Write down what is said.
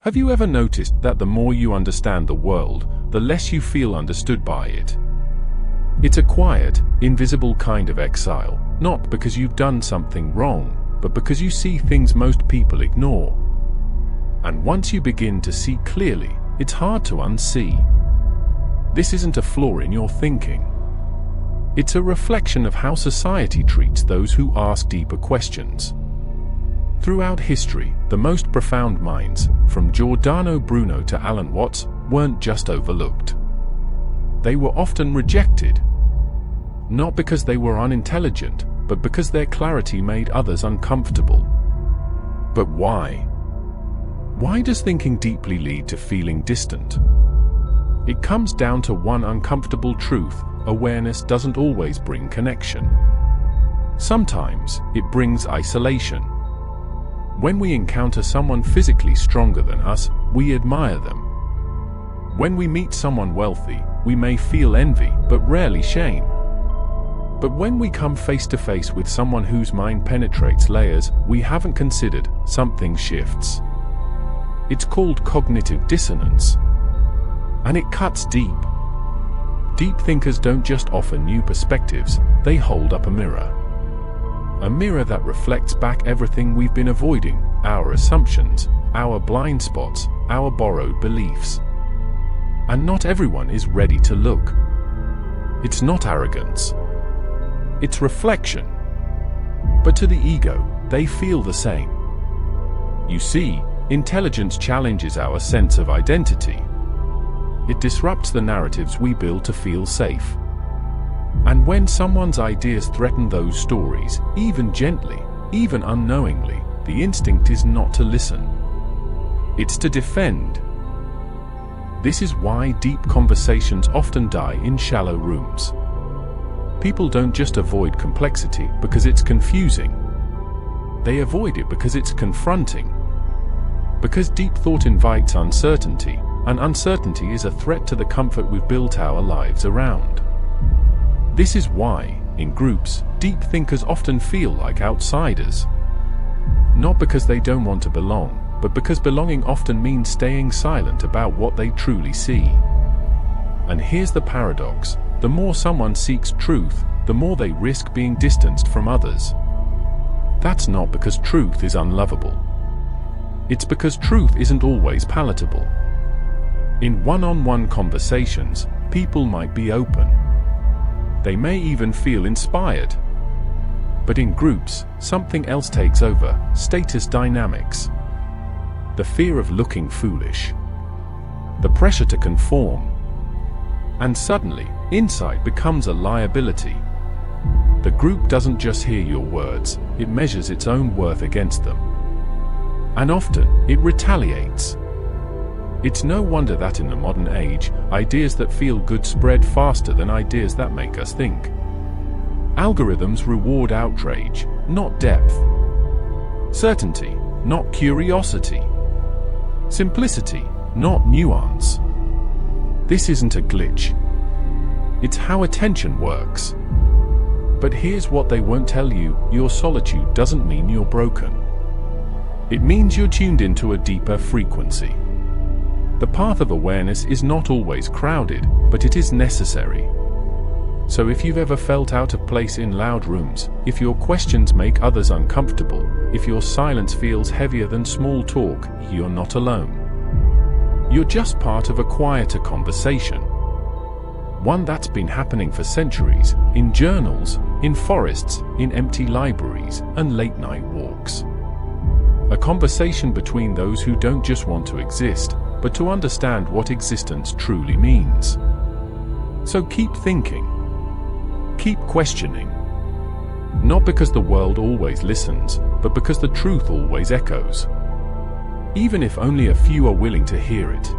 Have you ever noticed that the more you understand the world, the less you feel understood by it? It's a quiet, invisible kind of exile, not because you've done something wrong, but because you see things most people ignore. And once you begin to see clearly, it's hard to unsee. This isn't a flaw in your thinking. It's a reflection of how society treats those who ask deeper questions. Throughout history, the most profound minds, from Giordano Bruno to Alan Watts, weren't just overlooked. They were often rejected. Not because they were unintelligent, but because their clarity made others uncomfortable. But why? Why does thinking deeply lead to feeling distant? It comes down to one uncomfortable truth: awareness doesn't always bring connection. Sometimes it brings isolation. When we encounter someone physically stronger than us, we admire them. When we meet someone wealthy, we may feel envy, but rarely shame. But when we come face to face with someone whose mind penetrates layers we haven't considered, something shifts. It's called cognitive dissonance. And it cuts deep. Deep thinkers don't just offer new perspectives, they hold up a mirror. A mirror that reflects back everything we've been avoiding: our assumptions, our blind spots, our borrowed beliefs. And not everyone is ready to look. It's not arrogance. It's reflection. But to the ego, they feel the same. You see, intelligence challenges our sense of identity. It disrupts the narratives we build to feel safe. And when someone's ideas threaten those stories, even gently, even unknowingly, the instinct is not to listen. It's to defend. This is why deep conversations often die in shallow rooms. People don't just avoid complexity because it's confusing. They avoid it because it's confronting. Because deep thought invites uncertainty, and uncertainty is a threat to the comfort we've built our lives around. This is why, in groups, deep thinkers often feel like outsiders. Not because they don't want to belong, but because belonging often means staying silent about what they truly see. And here's the paradox: the more someone seeks truth, the more they risk being distanced from others. That's not because truth is unlovable. It's because truth isn't always palatable. In one-on-one conversations, people might be open. They may even feel inspired. But in groups, something else takes over: status dynamics. The fear of looking foolish. The pressure to conform. And suddenly, insight becomes a liability. The group doesn't just hear your words, it measures its own worth against them. And often, it retaliates. It's no wonder that in the modern age, ideas that feel good spread faster than ideas that make us think. Algorithms reward outrage, not depth. Certainty, not curiosity. Simplicity, not nuance. This isn't a glitch. It's how attention works. But here's what they won't tell you: your solitude doesn't mean you're broken. It means you're tuned into a deeper frequency. The path of awareness is not always crowded, but it is necessary. So if you've ever felt out of place in loud rooms, if your questions make others uncomfortable, if your silence feels heavier than small talk, you're not alone. You're just part of a quieter conversation. One that's been happening for centuries, in journals, in forests, in empty libraries, and late-night walks. A conversation between those who don't just want to exist, but to understand what existence truly means. So keep thinking. Keep questioning. Not because the world always listens, but because the truth always echoes. Even if only a few are willing to hear it.